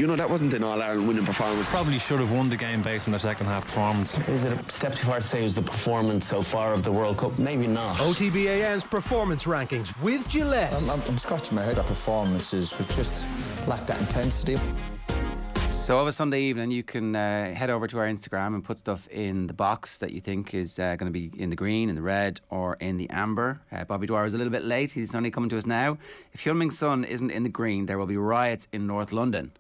You know, that wasn't an All-Ireland winning performance. Probably should have won the game based on their second half performance. Is it a step too far to say it was the performance so far of the World Cup? Maybe not. OTB AM's performance rankings with Gillette. I'm scratching my head. That performances was just lacked that intensity. So of a Sunday evening, you can head over to our Instagram and put stuff in the box that you think is going to be in the green, in the red, or in the amber. Bobby Dwyer is a little bit late. He's only coming to us now. If Hyun-Ming's Son isn't in the green, there will be riots in North London.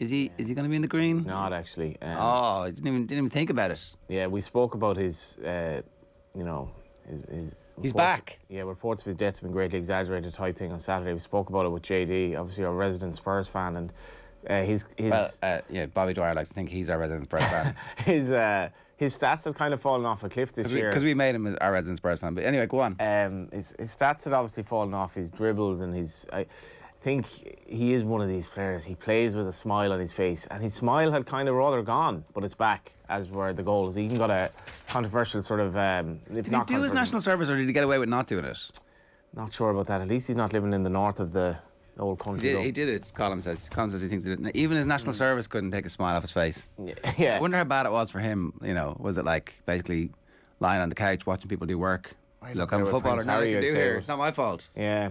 Is he going to be in the green? Not actually. I didn't even think about it. Yeah, we spoke about his, his He's back. Yeah, reports of his death have been greatly exaggerated type thing on Saturday. We spoke about it with JD, obviously our resident Spurs fan, and Bobby Dwyer likes to think he's our resident Spurs fan. His stats have kind of fallen off a cliff this year. Because we made him our resident Spurs fan. But anyway, go on. His stats had obviously fallen off, his dribbles and I think he is one of these players. He plays with a smile on his face, and his smile had kind of rather gone, but it's back, as were the goals. He even got a controversial sort of... did he do his national service, or did he get away with not doing it? Not sure about that. At least he's not living in the north of the old country. He did it, Colin says. Colin says he thinks that even his national service couldn't take a smile off his face. Yeah. I wonder how bad it was for him. You know, was it like basically lying on the couch watching people do work? Look, I'm a footballer, now I can do here. It's not my fault. Yeah.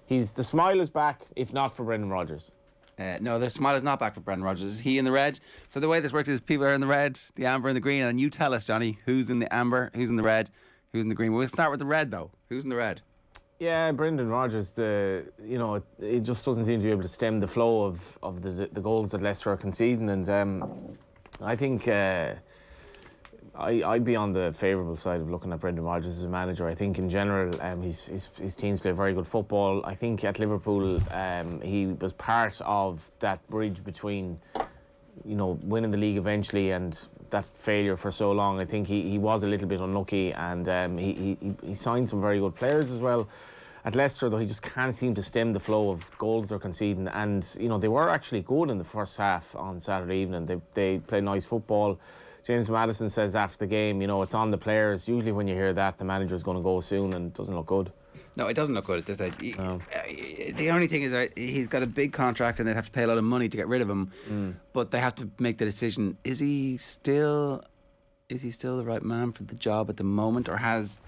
The smile is back, if not for Brendan Rodgers. No, the smile is not back for Brendan Rodgers. Is he in the red? So the way this works is people are in the red, the amber and the green, and you tell us, Johnny, who's in the amber, who's in the red, who's in the green. We'll start with the red, though. Who's in the red? Yeah, Brendan Rodgers, it just doesn't seem to be able to stem the flow of the goals that Leicester are conceding, and I think I'd be on the favourable side of looking at Brendan Rodgers as a manager. I think in general his teams play very good football. I think at Liverpool he was part of that bridge between winning the league eventually and that failure for so long. I think he was a little bit unlucky, and he signed some very good players as well. At Leicester, though, he just can't seem to stem the flow of goals they're conceding. And they were actually good in the first half on Saturday evening. They played nice football. James Maddison says after the game, it's on the players. Usually when you hear that, the manager's going to go soon, and it doesn't look good. No, it doesn't look good. The only thing is he's got a big contract and they'd have to pay a lot of money to get rid of him. But they have to make the decision. Is he still the right man for the job at the moment, or has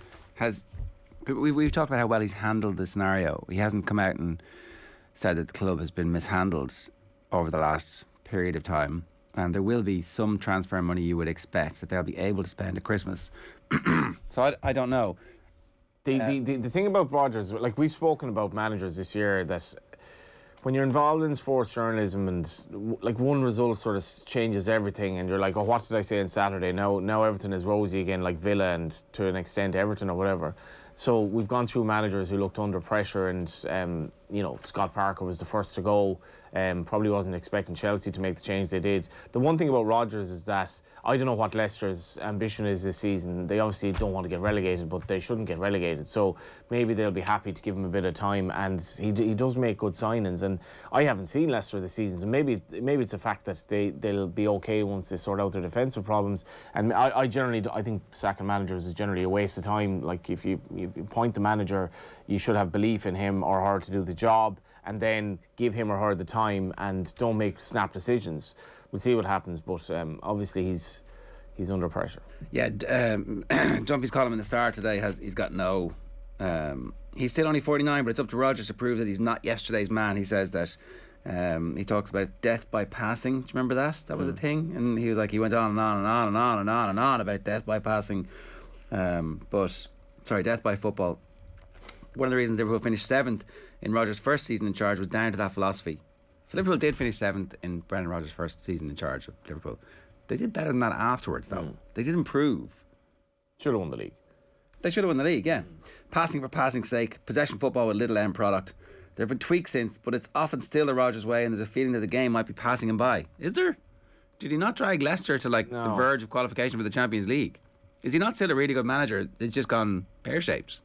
we've talked about how well he's handled the scenario. He hasn't come out and said that the club has been mishandled over the last period of time. And there will be some transfer money you would expect that they'll be able to spend at Christmas. So I don't know. The thing about Rodgers, like we've spoken about managers this year, that when you're involved in sports journalism and like one result sort of changes everything, and you're like, oh, what did I say on Saturday? Now everything is rosy again, like Villa and to an extent Everton or whatever. So we've gone through managers who looked under pressure, and Scott Parker was the first to go. Probably wasn't expecting Chelsea to make the change they did. The one thing about Rodgers is that I don't know what Leicester's ambition is this season. They obviously don't want to get relegated, but they shouldn't get relegated. So maybe they'll be happy to give him a bit of time. And he does make good signings. And I haven't seen Leicester this season, so maybe it's a fact that they'll be okay once they sort out their defensive problems. And I think sacking managers is generally a waste of time. Like if you appoint the manager, you should have belief in him or her to do the job, and then give him or her the time and don't make snap decisions. We'll see what happens, but obviously he's under pressure. Yeah, Dumpy's column in the Star today he's got no... he's still only 49, but it's up to Rodgers to prove that he's not yesterday's man. He says that he talks about death by passing. Do you remember that? That was a thing. And he was like, he went on and on and on and on and on and on about death by passing. Death by football. One of the reasons Liverpool finished 7th in Rodgers' first season in charge was down to that philosophy. So Liverpool did finish 7th in Brendan Rodgers' first season in charge of Liverpool. They did better than that afterwards, though. They did improve. Should have won the league. They should have won the league, yeah. Passing for passing's sake, possession football with little end product. There have been tweaks since, but it's often still the Rodgers way, and there's a feeling that the game might be passing him by. Is there? Did he not drag Leicester to the verge of qualification for the Champions League? Is he not still a really good manager? It's just gone pear-shaped.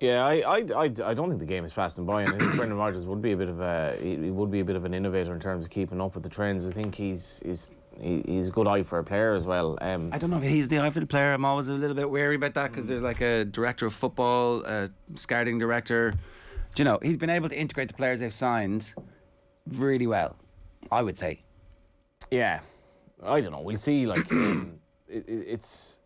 Yeah, I don't think the game is passing by, and I think Brendan Rodgers would be a bit of an innovator in terms of keeping up with the trends. I think he's a good eye for a player as well. I don't know if he's the eye for the player. I'm always a little bit wary about that because there's like a director of football, a scouting director. Do you know, he's been able to integrate the players they've signed really well. I would say. Yeah, I don't know. We'll see. Like, it's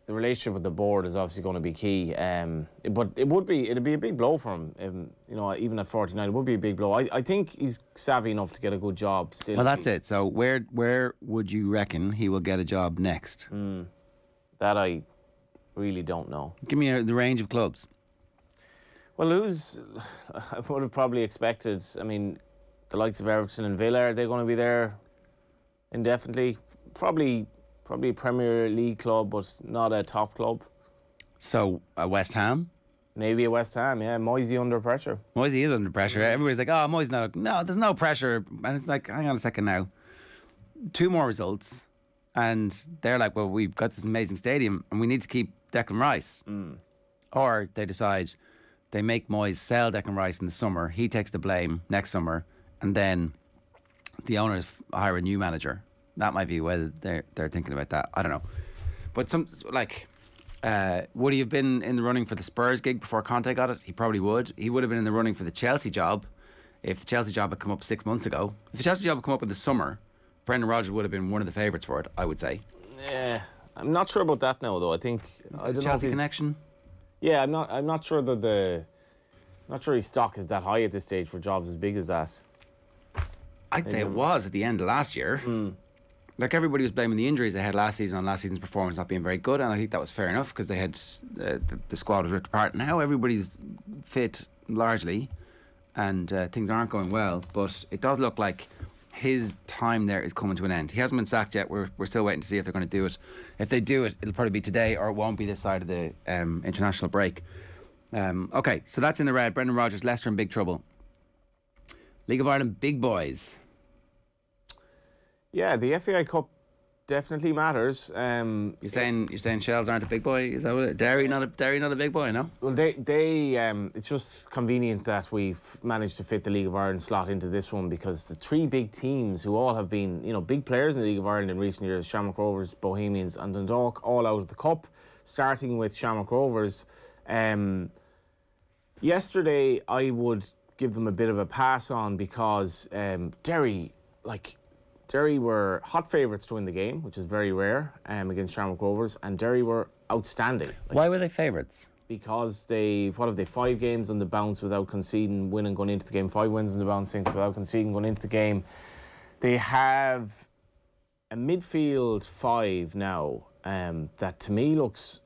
the relationship with the board is obviously going to be key. But it'd be a big blow for him. You know, even at 49, it would be a big blow. I think he's savvy enough to get a good job still. Well, that's it. So where would you reckon he will get a job next? That I really don't know. Give me the range of clubs. Well, I would have probably expected. I mean, the likes of Everton and Villa, are they going to be there indefinitely? Probably a Premier League club, but not a top club. So West Ham? Maybe a West Ham, yeah. Moisey under pressure. Moisey is under pressure. Everybody's like, oh, Moisey's not. No, there's no pressure. And it's like, hang on a second now. 2 more results. And they're like, well, we've got this amazing stadium and we need to keep Declan Rice. Or they decide they make Moyes sell Declan Rice in the summer. He takes the blame next summer. And then the owners hire a new manager. That might be whether they're thinking about that. I don't know. But would he have been in the running for the Spurs gig before Conte got it? He probably would. He would have been in the running for the Chelsea job if the Chelsea job had come up 6 months ago. If the Chelsea job had come up in the summer, Brendan Rodgers would have been one of the favourites for it, I would say. Yeah, I'm not sure about that now, though. I think I don't know Chelsea connection. Yeah, I'm not sure that not sure his stock is that high at this stage for jobs as big as that. I'd say it was at the end of last year. Like, everybody was blaming the injuries they had last season on last season's performance not being very good, and I think that was fair enough because they had the squad was ripped apart. Now everybody's fit largely, and things aren't going well. But it does look like his time there is coming to an end. He hasn't been sacked yet. We're still waiting to see if they're going to do it. If they do it, it'll probably be today, or it won't be this side of the international break. Okay, so that's in the red. Brendan Rodgers, Leicester in big trouble. League of Ireland big boys. Yeah, the FAI Cup definitely matters. You're saying Shells aren't a big boy? Is that what it? Derry not a big boy, no? Well, they it's just convenient that we've managed to fit the League of Ireland slot into this one, because the 3 big teams who all have been, big players in the League of Ireland in recent years, Shamrock Rovers, Bohemians and Dundalk, all out of the cup, starting with Shamrock Rovers. Yesterday, I would give them a bit of a pass on because Derry were hot favourites to win the game, which is very rare, against Shamrock Rovers, and Derry were outstanding. Why were they favourites? Because they 5 games on the bounce without conceding, winning going into the game, 5 wins on the bounce without conceding going into the game. They have a midfield 5 now that to me looks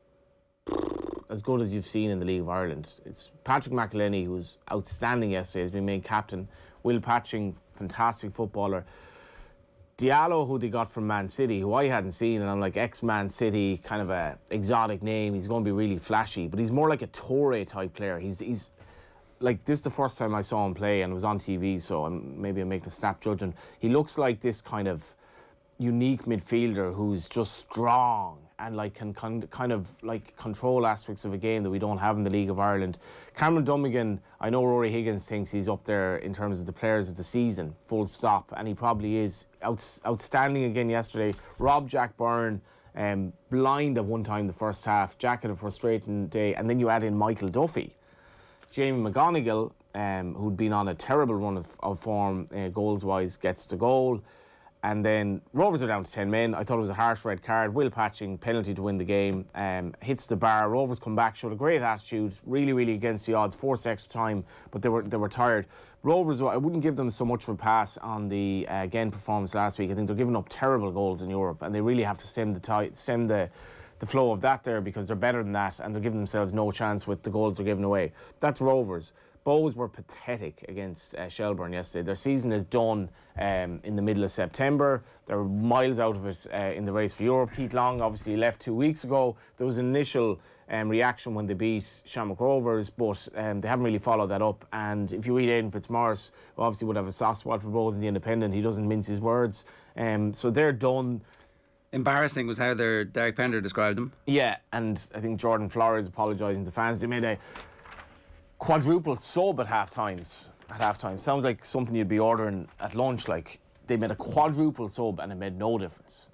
as good as you've seen in the League of Ireland. It's Patrick McElhenney, who was outstanding yesterday, has been made captain. Will Patching, fantastic footballer. Diallo, who they got from Man City, who I hadn't seen, and I'm like, ex-Man City, kind of a exotic name. He's going to be really flashy, but he's more like a Toure type player. He's like, this is the first time I saw him play, and it was on TV, so maybe I'm making a snap judging. He looks like this kind of unique midfielder who's just strong and can kind of control aspects of a game that we don't have in the League of Ireland. Cameron Dummigan, I know Rory Higgins thinks he's up there in terms of the players of the season, full stop, and he probably is. Outstanding again yesterday. Rob Jack Byrne, blind at one time the first half. Jack had a frustrating day, and then you add in Michael Duffy. Jamie McGonigal, who'd been on a terrible run of form goals-wise, gets the goal. And then Rovers are down to 10 men. I thought it was a harsh red card. Will Patching, penalty to win the game. Hits the bar. Rovers come back, showed a great attitude. Really, really against the odds. Forced extra time, but they were tired. Rovers, I wouldn't give them so much of a pass on the again performance last week. I think they're giving up terrible goals in Europe, and they really have to stem the flow of that there, because they're better than that, and they're giving themselves no chance with the goals they're giving away. That's Rovers. Bows were pathetic against Shelbourne yesterday. Their season is done in the middle of September. They're miles out of it in the race for Europe. Keith Long obviously left 2 weeks ago. There was an initial reaction when they beat Shamrock Rovers, but they haven't really followed that up. And if you read Aidan Fitzmaurice, who obviously would have a soft spot for Bows in the Independent, he doesn't mince his words. So they're done. Embarrassing was how Derek Pender described them. Yeah, and I think Jordan Flores apologising to fans. They made a quadruple sub at half time. Sounds like something you'd be ordering at lunch. Like, they made a quadruple sub and it made no difference.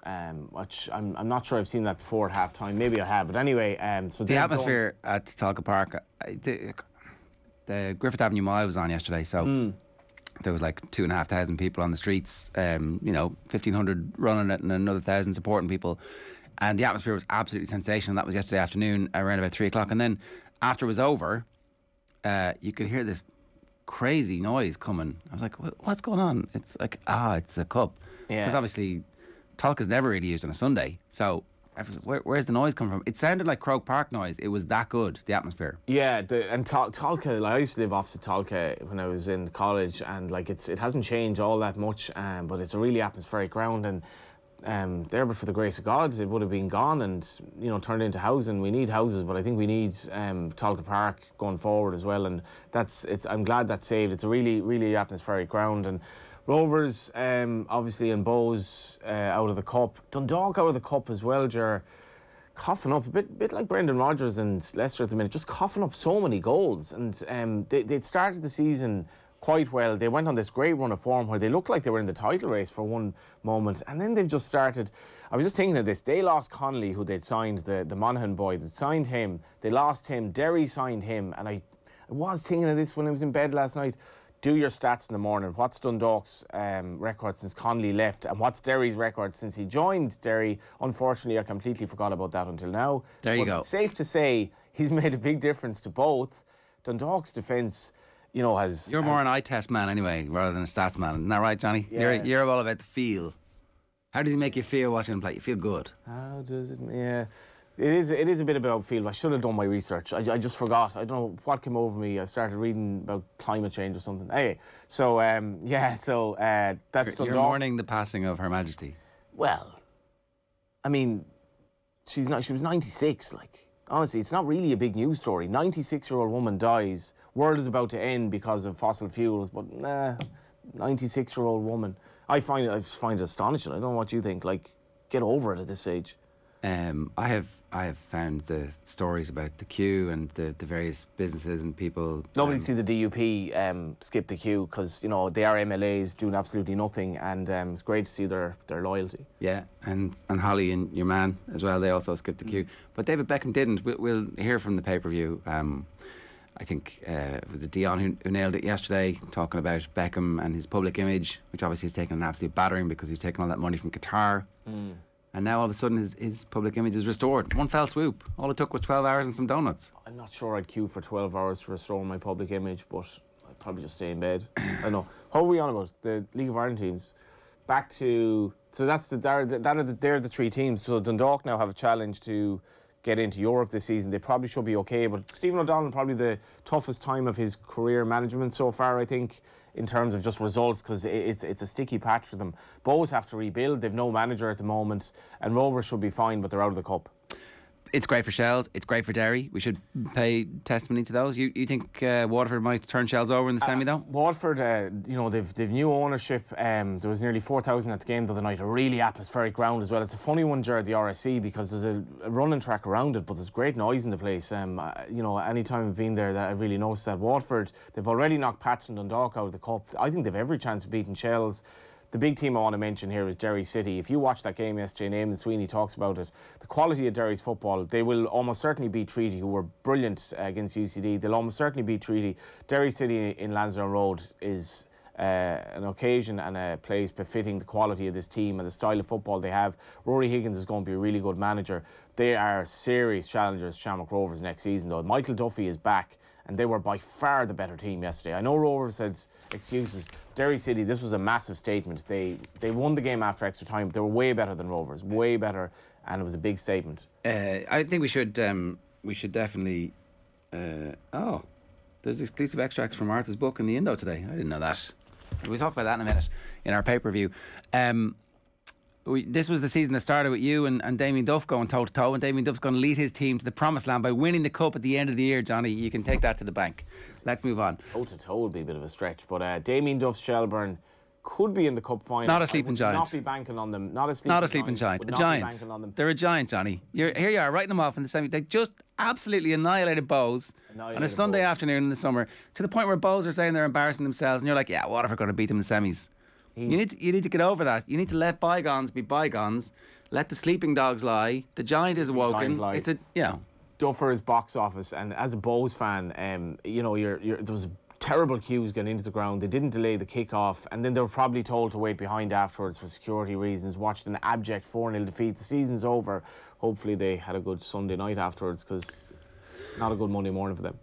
Which I'm not sure I've seen that before at half time. Maybe I have, but anyway. So the atmosphere at Talca Park, the Griffith Avenue Mile was on yesterday, so there was like 2,500 people on the streets, 1,500 running it and another 1,000 supporting people. And the atmosphere was absolutely sensational. That was yesterday afternoon around about 3 o'clock. And then after it was over, you could hear this crazy noise coming. I was like, what's going on? It's like, it's a cup. Yeah. Because obviously, Talc is never really used on a Sunday. So where's the noise coming from? It sounded like Croke Park noise. It was that good, the atmosphere. Yeah, and Talca, like I used to live opposite Talca when I was in college, and like it hasn't changed all that much, but it's a really atmospheric ground, and there, but for the grace of God, it would have been gone and turned into housing. We need houses, but I think we need Talca Park going forward as well, and I'm glad that's saved. It's a really, really atmospheric ground, and Rovers obviously and Bows out of the cup, Dundalk out of the cup as well. Ger, coughing up a bit like Brendan Rodgers and Leicester at the minute, just coughing up so many goals, and they'd started the season quite well. They went on this great run of form where they looked like they were in the title race for one moment, and then they've just started. I was just thinking of this. They lost Connolly, who they'd signed, the Monaghan boy. They'd signed him. They lost him. Derry signed him, and I was thinking of this when I was in bed last night. Do your stats in the morning. What's Dundalk's record since Connolly left, and what's Derry's record since he joined Derry? Unfortunately, I completely forgot about that until now. There you go. Safe to say, he's made a big difference to both. Dundalk's defence, has... You're more an eye test man anyway, rather than a stats man. Isn't that right, Johnny? Yeah. You're all about the feel. How does he make you feel watching him play? You feel good. How does it... Yeah. It is a bit about feel. I should have done my research. I just forgot. I don't know what came over me. I started reading about climate change or something. Hey, so that's Dundalk. You're mourning the passing of Her Majesty. Well, I mean, she was 96. Like, honestly, it's not really a big news story. 96-year-old woman dies. World is about to end because of fossil fuels, but 96-year-old woman. I find it astonishing. I don't know what you think. Like, get over it at this age. I have found the stories about the queue and the various businesses and people. Nobody see the DUP skip the queue because they are MLAs doing absolutely nothing, and it's great to see their loyalty. Yeah, and Holly and your man as well. They also skipped the queue, but David Beckham didn't. We'll hear from the pay-per-view. I think it was Dion who nailed it yesterday, talking about Beckham and his public image, which obviously has taken an absolute battering because he's taken all that money from Qatar. And now all of a sudden his public image is restored. One fell swoop. All it took was 12 hours and some donuts. I'm not sure I'd queue for 12 hours to restore my public image, but I'd probably just stay in bed. I don't know. What were we on about? The League of Ireland teams. Back to... So they're the three teams. So Dundalk now have a challenge to get into Europe this season. They probably should be okay, but Stephen O'Donnell, probably the toughest time of his career management so far, I think, in terms of just results, because it's a sticky patch for them. Bows have to rebuild. They've no manager at the moment, and Rovers should be fine, but they're out of the cup. It's great for Shells. It's great for Derry. We should pay testimony to those. You think Waterford might turn Shells over in the semi, though? Waterford, they've new ownership. There was nearly 4,000 at the game the other night. A really atmospheric ground as well. It's a funny one, Ger, the RSC, because there's a running track around it, but there's great noise in the place. Any time I've been there, that I've really noticed that. Waterford, they've already knocked Pats and Dundalk out of the cup. I think they've every chance of beating Shells. The big team I want to mention here is Derry City. If you watch that game yesterday, and Eamon Sweeney talks about it, the quality of Derry's football, they will almost certainly beat Treaty, who were brilliant against UCD. They'll almost certainly beat Treaty. Derry City in Lansdowne Road is an occasion and a place befitting the quality of this team and the style of football they have. Rory Higgins is going to be a really good manager. They are serious challengers, Shamrock Rovers, next season, though. Michael Duffy is back, and they were by far the better team yesterday. I know Rovers said excuses. Derry City, this was a massive statement. They won the game after extra time, but they were way better than Rovers, way better, and it was a big statement. I think we should definitely... there's exclusive extracts from Martha's book in the Indo today. I didn't know that. We'll talk about that in a minute in our pay-per-view. This was the season that started with you and Damien Duff going toe-to-toe, and Damien Duff's going to lead his team to the promised land by winning the cup at the end of the year, Johnny. You can take that to the bank. Let's move on. Toe-to-toe would be a bit of a stretch, but Damien Duff's Shelburne could be in the cup final. Not a sleeping giant. Not be banking on them. Not a sleeping giant. A giant. They're a giant, Johnny. Here you are, writing them off in the semi. They just absolutely annihilated Bows on a Sunday afternoon in the summer, to the point where Bows are saying they're embarrassing themselves, and you're like, yeah, Waterford are going to beat them in the semis. You need to get over that. You need to let bygones be bygones. Let the sleeping dogs lie. The giant is awoken. Duffer is box office, and as a Bows fan, there was terrible cues getting into the ground. They didn't delay the kick-off, and then they were probably told to wait behind afterwards for security reasons, watched an abject 4-0 defeat. The season's over. Hopefully they had a good Sunday night afterwards, because not a good Monday morning for them.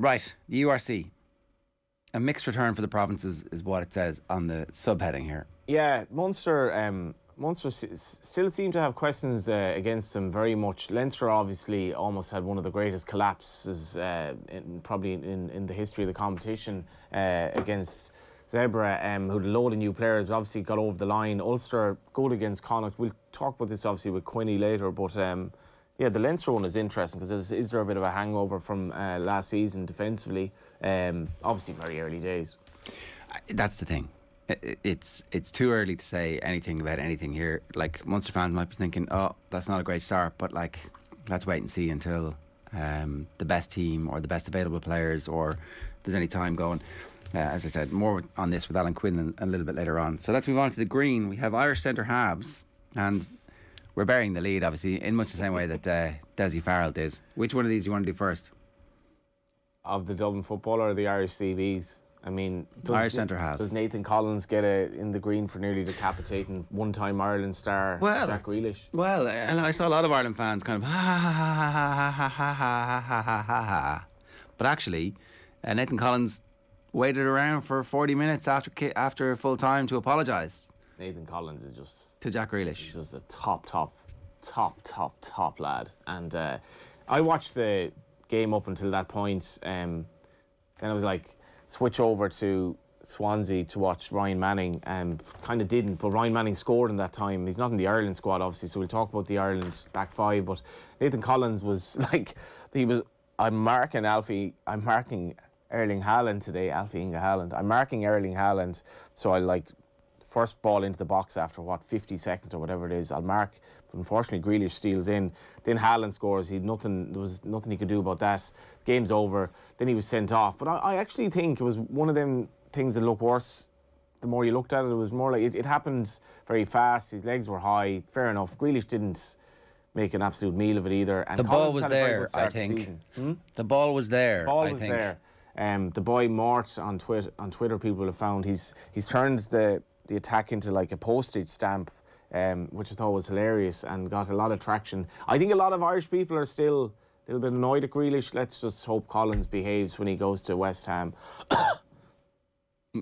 Right, the URC. A mixed return for the provinces is what it says on the subheading here. Yeah, Munster still seem to have questions against them very much. Leinster obviously almost had one of the greatest collapses probably in the history of the competition against Zebra, who had a load of new players, obviously got over the line. Ulster good against Connacht. We'll talk about this obviously with Quinny later, but yeah, the Leinster one is interesting because is there a bit of a hangover from last season defensively? Obviously very early days. That's the thing. It's too early to say anything about anything here. Like, Munster fans might be thinking, oh, that's not a great start, but like, let's wait and see until the best team or the best available players, or there's any time going. As I said, more on this with Alan Quinn a little bit later on. So let's move on to the green. We have Irish centre halves, and we're burying the lead, obviously, in much the same way that Desi Farrell did. Which one of these do you want to do first? Of the Dublin footballer or the Irish CBs? I mean, Irish centre halves. Does Nathan Collins get in the green for nearly decapitating one-time Ireland star Jack Grealish? Well, I saw a lot of Ireland fans kind of ha ha ha ha ha ha ha ha ha ha. But actually, Nathan Collins waited around for 40 minutes after full time to apologise. Nathan Collins is just to Jack Grealish. He's just a top lad. And I watched the game up until that point. Then I was like, switch over to Swansea to watch Ryan Manning, and kind of didn't, but Ryan Manning scored in that time. He's not in the Ireland squad obviously, so we'll talk about the Ireland back five, but Nathan Collins was like, I'm marking Erling Haaland today, Alfie Inga Haaland. I'm marking Erling Haaland, so I like first ball into the box after 50 seconds or whatever it is, I'll mark. But unfortunately Grealish steals in, then Haaland scores. There was nothing he could do about that. Game's over. Then he was sent off. But I actually think it was one of them things that looked worse. The more you looked at it, it was more like it happened very fast. His legs were high. Fair enough. Grealish didn't make an absolute meal of it either. And the ball was there, I think. The ball was there. I think. There. The boy Mort on Twitter, people have found he's turned the attack into like a postage stamp, which I thought was hilarious and got a lot of traction. I think a lot of Irish people are still a little bit annoyed at Grealish. Let's just hope Collins behaves when he goes to West Ham.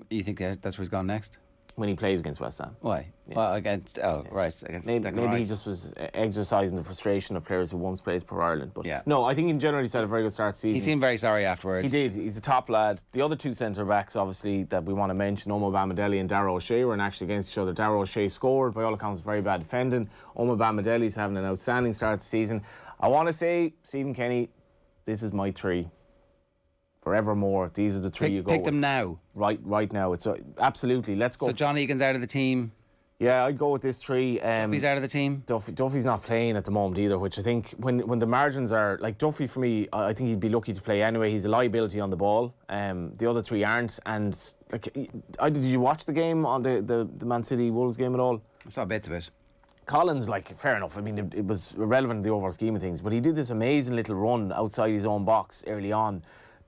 You think that's where he's gone next? When he plays against West Ham. Why? Yeah. Well, against against maybe he just was exercising the frustration of players who once played for Ireland. But yeah. No, I think in general he's had a very good start to the season. He seemed very sorry afterwards. He did. He's a top lad. The other two centre backs, obviously, that we want to mention, Omar Bamadelli and Darragh O'Shea, were actually against each other. Darragh O'Shea scored, by all accounts, very bad defending. Omar Bamadelli's having an outstanding start to the season. I want to say, Stephen Kenny, this is my three. Forevermore, these are the three you go with. Pick them now. Right now. It's absolutely. Let's go. So John Egan's out of the team. Yeah, I'd go with this three. Duffy's out of the team. Duffy's not playing at the moment either, which I think when the margins are like Duffy, for me, I think he'd be lucky to play anyway. He's a liability on the ball. The other three aren't. And like, did you watch the game on the Man City Wolves game at all? I saw bits of it. Collins, like, fair enough. I mean, it was irrelevant in the overall scheme of things, but he did this amazing little run outside his own box early on,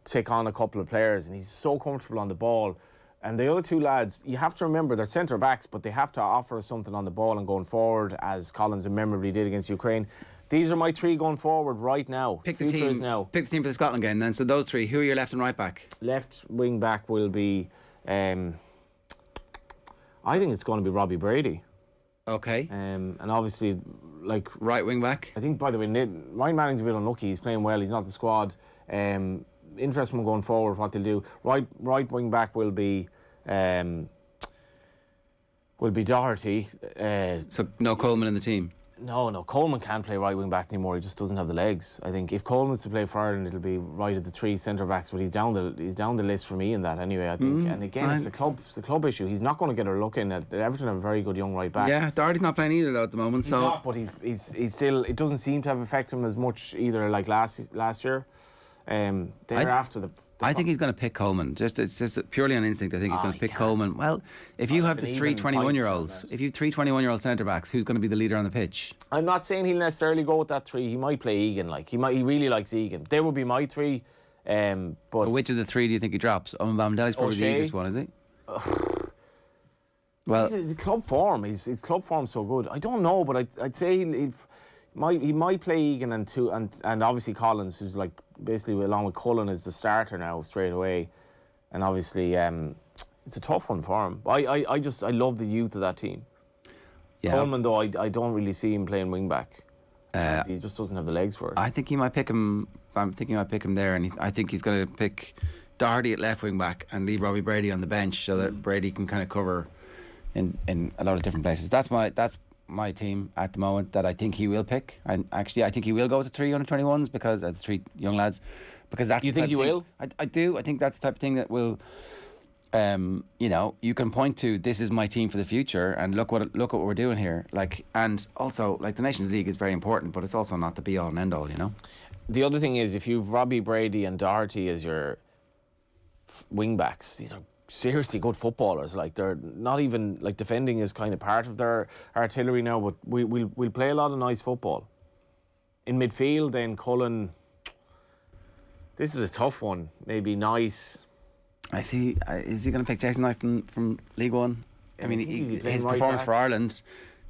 take on a couple of players, and he's so comfortable on the ball. And the other two lads, you have to remember, they're centre backs, but they have to offer us something on the ball and going forward, as Collins memorably did against Ukraine. These are my three going forward right now. Pick the team for the Scotland game then. So those three, who are your left and right back? Left wing back will be, I think it's going to be Robbie Brady. Okay. And obviously, like, right wing back. I think, by the way, Ryan Manning's a bit unlucky. He's playing well. He's not the squad. Interesting going forward what they'll do. Right wing back will be Doherty. So no Coleman in the team. No, Coleman can't play right wing back anymore. He just doesn't have the legs. I think if Coleman's to play for Ireland, it'll be right at the three centre backs. But he's down the list for me in that anyway. I think. And again, it's the club issue. He's not going to get a look in. Everton have a very good young right back. Yeah, Doherty's not playing either though at the moment. He's not, but he's still. It doesn't seem to have affected him as much either like last year. I think he's going to pick Coleman. It's just purely on instinct. I think he's going to pick Coleman. Well, if you have the three 21-year-olds, if you have three 21-year-old centre backs, who's going to be the leader on the pitch? I'm not saying he'll necessarily go with that three. He might play Egan. He really likes Egan. They would be my three. But So which of the three do you think he drops? Bamdeli's probably the O'Shea? easiest one, is he? Well, his club form, his club form's so good. I don't know, but I'd say he might play Egan and obviously Collins, who's like basically along with Cullen as the starter now straight away, and obviously it's a tough one for him. I love the youth of that team. yeah. Coleman though, I don't really see him playing wing back. He just doesn't have the legs for it. I think he might pick him. I'm thinking he might pick him there, and I think he's going to pick Doherty at left wing back and leave Robbie Brady on the bench so that Brady can kind of cover in a lot of different places. That's my team at the moment that I think he will pick. And actually, I think he will go to 3 under-21s because the 3 young lads. Because that's You think he will? I do. I think that's the type of thing that will. You can point to, this is my team for the future, and look what we're doing here. Like, and also, like, the Nations League is very important, but it's also not the be all and end all. The other thing is, if you've Robbie Brady and Doherty as your wing backs, these are seriously good footballers. Like, they're not even, like, defending is kind of part of their artillery now, but we'll play a lot of nice football. In midfield, then Cullen, this is a tough one. Maybe Nice. I see. Is he going to pick Jason Knight from League One? I mean, his performance for Ireland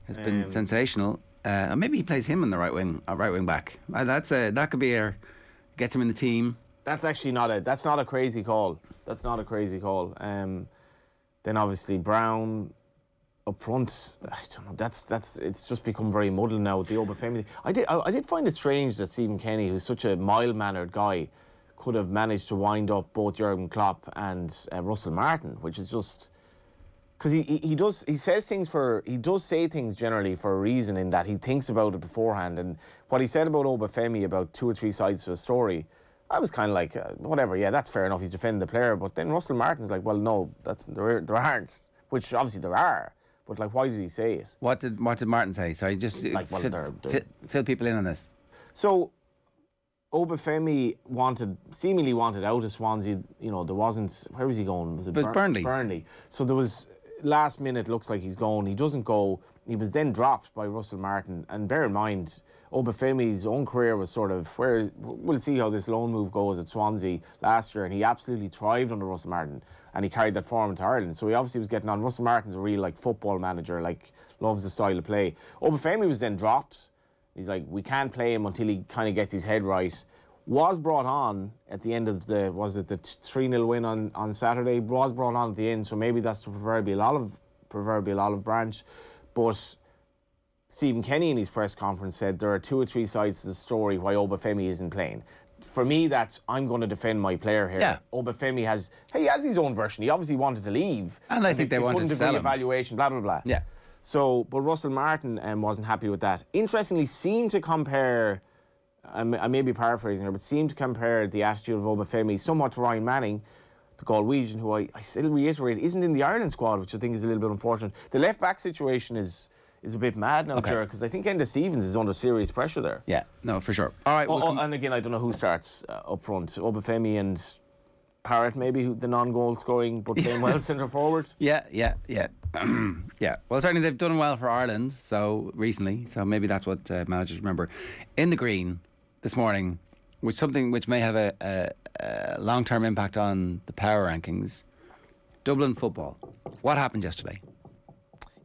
has been sensational. Maybe he plays him in the right wing back. That could be gets him in the team. That's actually not a crazy call. That's not a crazy call. Then obviously Brown up front. I don't know. It's just become very muddled now with the Obafemi. I did find it strange that Stephen Kenny, who's such a mild-mannered guy, could have managed to wind up both Jurgen Klopp and Russell Martin, which is just because he does say things generally for a reason, in that he thinks about it beforehand. And what he said about Obafemi about 2 or 3 sides to a story, I was kind of like, whatever, yeah, that's fair enough. He's defending the player, but then Russell Martin's like, well, no, there aren't, which obviously there are. But like, why did he say it? What did Martin say? Sorry, just like, well, fill people in on this. So Obafemi seemingly wanted out of Swansea. There wasn't. Where was he going? Was it Burnley? Burnley. So there was last minute. Looks like he's going. He doesn't go. He was then dropped by Russell Martin. And bear in mind, Obafemi's own career was sort of where we'll see how this loan move goes at Swansea last year, and he absolutely thrived under Russell Martin, and he carried that form into Ireland. So he obviously was getting on. Russell Martin's a real football manager, loves the style of play. Obafemi was then dropped. He's like, we can't play him until he kind of gets his head right. Was brought on at the end of the 3-0 win on Saturday. Was brought on at the end, so maybe that's the proverbial olive branch. But Stephen Kenny in his press conference said there are 2 or 3 sides to the story why Obafemi isn't playing. For me, that's, I'm going to defend my player here. Yeah. Obafemi has his own version. He obviously wanted to leave. And I think they wanted to sell him. Evaluation, blah, blah, blah. Yeah. So, but Russell Martin wasn't happy with that. Interestingly, seemed to compare, I may be paraphrasing here, but seemed to compare the attitude of Obafemi somewhat to Ryan Manning, the Galwegian, who I still reiterate isn't in the Ireland squad, which I think is a little bit unfortunate. The left-back situation is a bit mad now, Ger, because I think Enda Stevens is under serious pressure there. Yeah, no, for sure. All right. And again, I don't know who starts up front. Obafemi and Parrott, maybe, the non-goal scoring, but playing well centre forward. Yeah. Yeah. Well, certainly they've done well for Ireland recently, so maybe that's what managers remember. In the green this morning, which may have a long-term impact on the power rankings. Dublin football. What happened yesterday?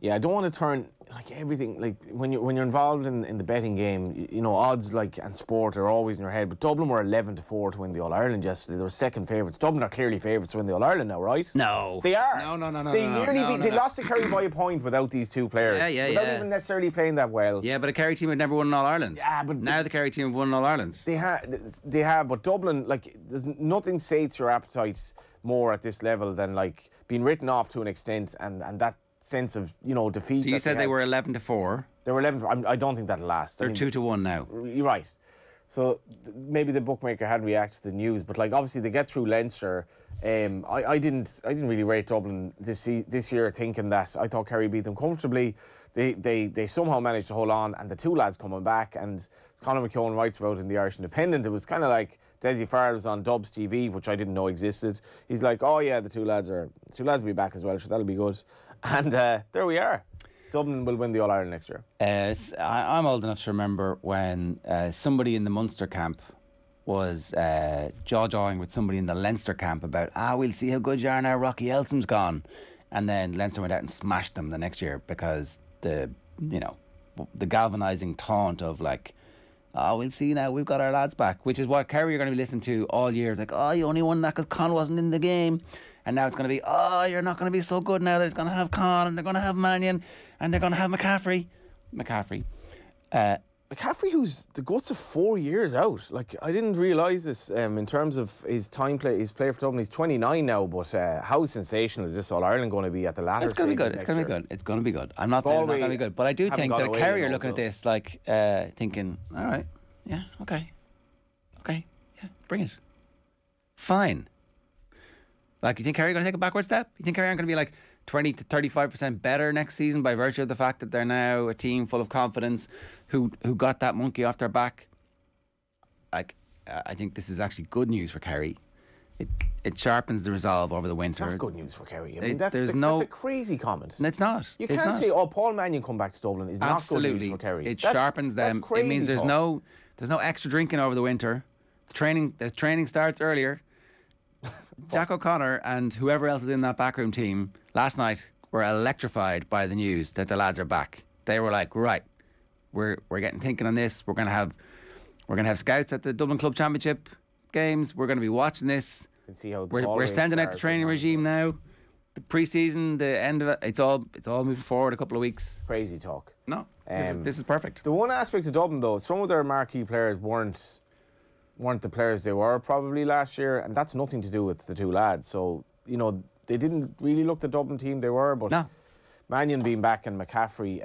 Yeah, I don't want to turn everything, when you're involved in the betting game, odds and sport are always in your head. But Dublin were 11-4 to win the All Ireland yesterday. They were second favourites. Dublin are clearly favourites to win the All Ireland now, right? No, they are. No. They lost to Kerry by a point without these 2 players. Without even necessarily playing that well. Yeah, but a Kerry team had never won an All Ireland. Yeah, but now the Kerry team have won an All Ireland. They have. But Dublin, there's nothing sates your appetite more at this level than being written off to an extent, and that sense of defeat. So you said they were 11-4. They were 11. I don't think that'll last. They're 2-1 now. You're right. So maybe the bookmaker hadn't reacted to the news, but obviously they get through Leinster. I didn't really rate Dublin this year, thinking that I thought Kerry beat them comfortably. They somehow managed to hold on, and the 2 lads coming back, and Conor McKeown writes about in the Irish Independent. It was kind of like Desi Farrell was on Dubs TV, which I didn't know existed. He's like, oh yeah, the 2 lads will be back as well, so that'll be good. And there we are. Dublin will win the All Ireland next year. I'm old enough to remember when somebody in the Munster camp was jaw-jawing with somebody in the Leinster camp about, we'll see how good you are now, Rocky Elsom's gone. And then Leinster went out and smashed them the next year because the galvanising taunt of like, we'll see now, we've got our lads back, which is what Kerry are going to be listening to all year. It's like, you only won that because Con wasn't in the game. And now it's going to be, you're not going to be so good now. They're going to have Con and they're going to have Mannion and they're going to have McCaffrey. McCaffrey, who's the guts of 4 years out. Like, I didn't realise this in terms of his his play for Dublin. He's 29 now, but how sensational is this All-Ireland going to be at the latter It's going to be good. stage It's going to be good. It's going to be good. I'm not saying it's not going to be good, but I do think that Kerry are looking at this like thinking, all right, yeah, okay, yeah, bring it. Fine. Like, you think Kerry are going to take a backward step? You think Kerry aren't going to be like 20 to 35% better next season by virtue of the fact that they're now a team full of confidence who got that monkey off their back? Like, I think this is actually good news for Kerry. It sharpens the resolve over the winter. It's not good news for Kerry. I mean, that's a crazy comment. It's not. You can't say, Paul Mannion come back to Dublin is not good news for Kerry. It sharpens them. That's crazy. It means there's no extra drinking over the winter. The training starts earlier. Jack O'Connor and whoever else is in that backroom team last night were electrified by the news that the lads are back. They were like, right, we're getting thinking on this. We're gonna have scouts at the Dublin Club Championship games. We're gonna be watching this. See how we're sending out the training regime now. The pre-season, the end of it, it's all moving forward a couple of weeks. Crazy talk. No, this is perfect. The one aspect of Dublin, though, some of their marquee players weren't the players they were probably last year, and that's nothing to do with the two lads. So, they didn't really look the Dublin team they were, but no. Mannion being back and McCaffrey...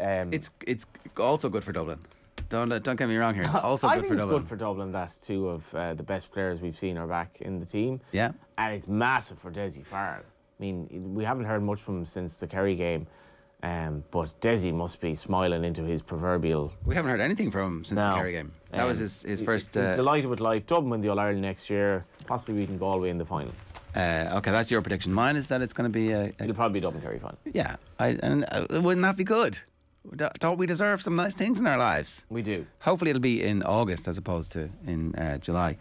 It's also good for Dublin. Don't get me wrong here. It's also I good think for it's Dublin. good for Dublin that two of the best players we've seen are back in the team. Yeah. And it's massive for Desi Farrell. I mean, we haven't heard much from him since the Kerry game, but Desi must be smiling into his proverbial... We haven't heard anything from him since the Kerry game. That was his first... He's delighted with life. Dublin win the All-Ireland next year, possibly beating Galway in the final. Okay, that's your prediction. Mine is that it's going to be It'll probably be Dublin Kerry final. Yeah, wouldn't that be good? Don't we deserve some nice things in our lives? We do. Hopefully it'll be in August as opposed to in July.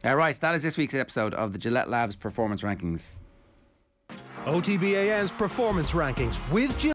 Right, that is this week's episode of the Gillette Labs Performance Rankings. OTB AM's Performance Rankings with Gillette.